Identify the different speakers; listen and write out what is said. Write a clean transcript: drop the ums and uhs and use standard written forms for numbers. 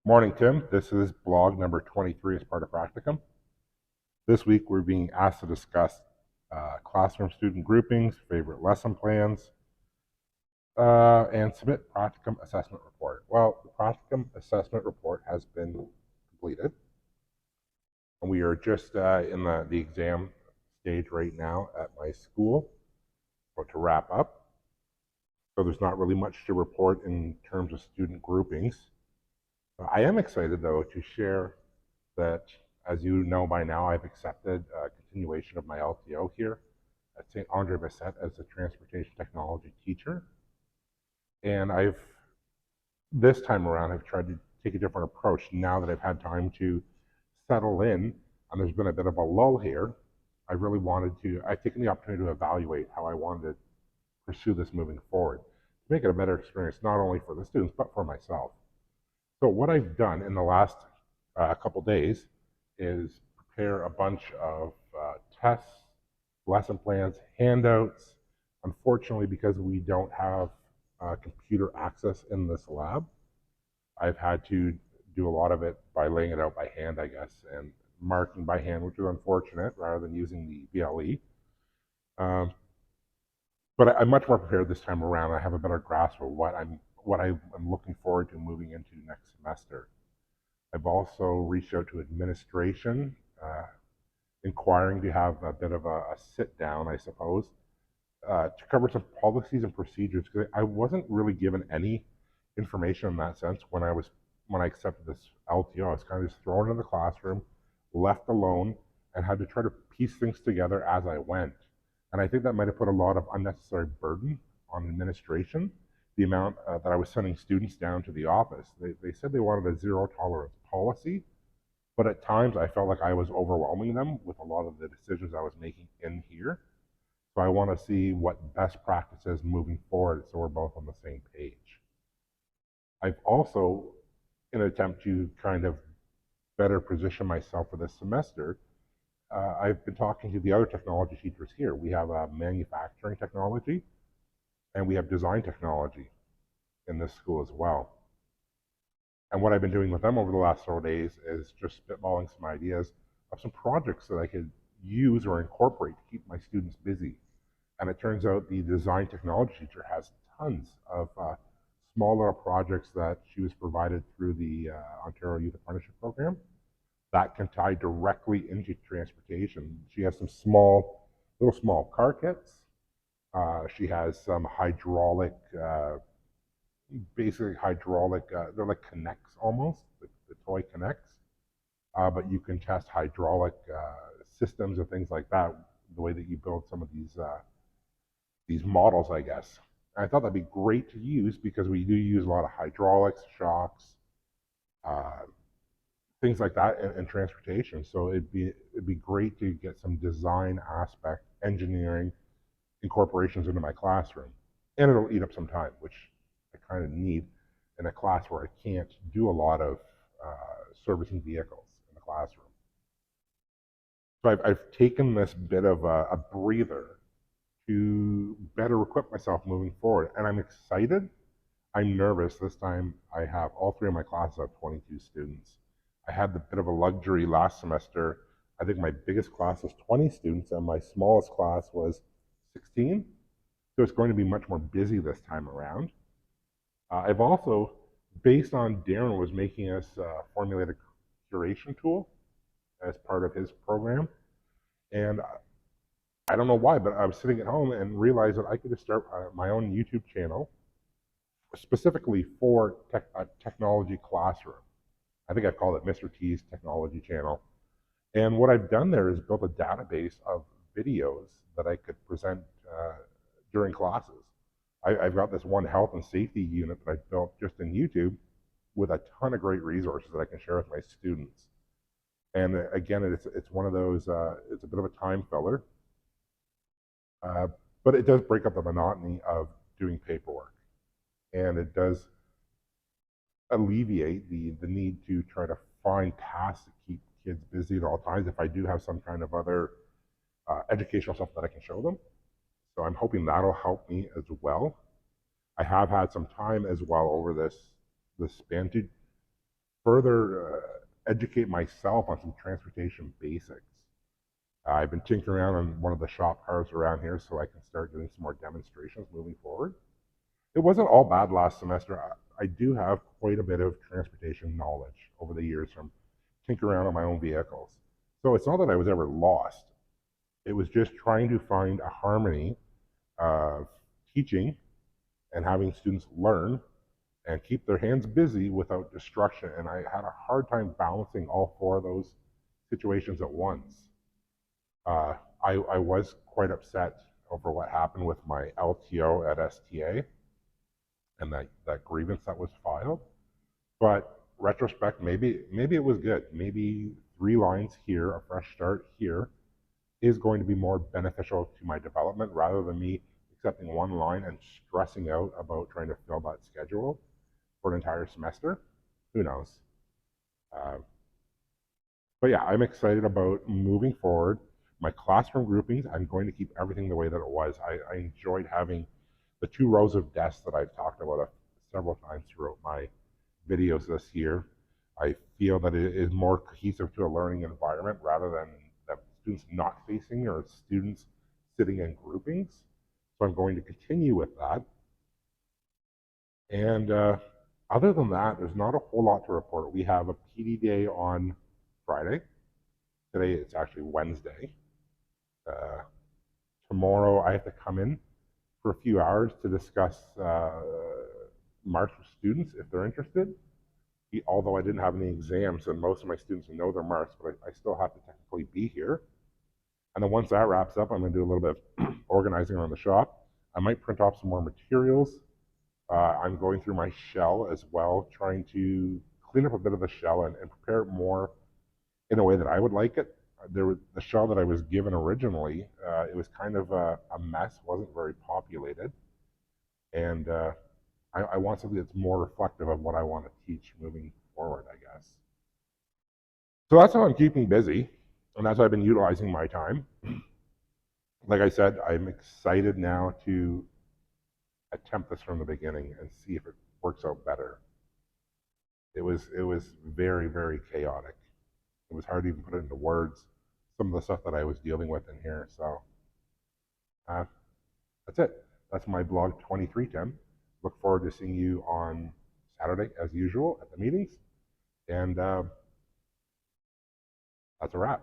Speaker 1: Morning, Tim. This is blog number 23 as part of practicum. This week we're being asked to discuss classroom student groupings, favorite lesson plans, and submit practicum assessment report. Well, the practicum assessment report has been completed, and we are just in the exam stage right now at my school, about to wrap up. So there's not really much to report in terms of student groupings. I am excited, though, to share that, as you know by now, I've accepted a continuation of my LTO here at St. Andre Bessette as a transportation technology teacher. And this time around, I've tried to take a different approach now that I've had time to settle in, and there's been a bit of a lull here. I've taken the opportunity to evaluate how I wanted to pursue this moving forward, to make it a better experience, not only for the students, but for myself. So what I've done in the last couple days is prepare a bunch of tests, lesson plans, handouts. Unfortunately, because we don't have computer access in this lab, I've had to do a lot of it by laying it out by hand, I guess, and marking by hand, which is unfortunate, rather than using the BLE. But I'm much more prepared this time around. I have a better grasp of what I'm looking forward to moving into next semester. I've also reached out to administration, inquiring to have a bit of a sit down, I suppose, to cover some policies and procedures, because I wasn't really given any information in that sense when I accepted this LTO. I was kind of just thrown in the classroom, left alone, and had to try to piece things together as I went. And I think that might have put a lot of unnecessary burden on administration. The amount that I was sending students down to the office. They said they wanted a zero tolerance policy, but at times I felt like I was overwhelming them with a lot of the decisions I was making in here. So I want to see what best practices moving forward so we're both on the same page. I've also, in an attempt to kind of better position myself for this semester, I've been talking to the other technology teachers here. We have manufacturing technology, and we have design technology in this school as well. And what I've been doing with them over the last several days is just spitballing some ideas of some projects that I could use or incorporate to keep my students busy. And it turns out the design technology teacher has tons of small little projects that she was provided through the Ontario Youth Apprenticeship Program that can tie directly into transportation. She has some little small car kits. She has some basically hydraulic, they're like Connects almost, the toy Connects. But you can test hydraulic systems and things like that, the way that you build some of these models, I guess. And I thought that'd be great to use because we do use a lot of hydraulics, shocks, things like that in transportation. So it'd be great to get some design aspect, engineering incorporations into my classroom. And it'll eat up some time, which I kind of need in a class where I can't do a lot of servicing vehicles in the classroom. So I've taken this bit of a breather to better equip myself moving forward. And I'm excited. I'm nervous. This time I have all three of my classes have 22 students. I had the bit of a luxury last semester. I think my biggest class was 20 students and my smallest class was 16. So it's going to be much more busy this time around. I've also, based on Darren was making us formulate a curation tool as part of his program. And I don't know why, but I was sitting at home and realized that I could just start my own YouTube channel specifically for technology classroom. I think I've called it Mr. T's Technology Channel. And what I've done there is built a database of videos that I could present during classes. I've got this one health and safety unit that I've built just in YouTube with a ton of great resources that I can share with my students. And again, it's one of those, it's a bit of a time filler, but it does break up the monotony of doing paperwork. And it does alleviate the need to try to find tasks to keep kids busy at all times if I do have some kind of other educational stuff that I can show them. So I'm hoping that'll help me as well. I have had some time as well over this span to further educate myself on some transportation basics. I've been tinkering around on one of the shop cars around here so I can start doing some more demonstrations moving forward. It wasn't all bad last semester. I do have quite a bit of transportation knowledge over the years from tinkering around on my own vehicles. So it's not that I was ever lost. It was just trying to find a harmony of teaching and having students learn and keep their hands busy without destruction. And I had a hard time balancing all four of those situations at once. I was quite upset over what happened with my LTO at STA and that grievance that was filed. But retrospect, maybe it was good. Maybe 3 lines here, a fresh start here, is going to be more beneficial to my development rather than me accepting 1 line and stressing out about trying to fill that schedule for an entire semester. Who knows? Uh, but yeah, I'm excited about moving forward. My classroom groupings, I'm going to keep everything the way that it was. I enjoyed having the 2 rows of desks that I've talked about several times throughout my videos this year. I feel that it is more cohesive to a learning environment rather than that students not facing or students sitting in groupings. So I'm going to continue with that. And other than that, there's not a whole lot to report. We have a PD day on Friday. Today it's actually Wednesday. Uh, Tomorrow I have to come in for a few hours to discuss marks with students if they're interested. Although I didn't have any exams and most of my students know their marks, but I still have to technically be here. And then once that wraps up, I'm going to do a little bit of organizing around the shop. I might print off some more materials. I'm going through my shell as well, trying to clean up a bit of the shell and prepare it more in a way that I would like it. The shell that I was given originally, it was kind of a mess, wasn't very populated. And I want something that's more reflective of what I want to teach moving forward, I guess. So that's how I'm keeping busy, and that's how I've been utilizing my time. Like I said, I'm excited now to attempt this from the beginning and see if it works out better. It was very, very chaotic. It was hard to even put it into words, some of the stuff that I was dealing with in here. So uh, that's it. That's my blog 23, Tim. Look forward to seeing you on Saturday, as usual, at the meetings. And that's a wrap.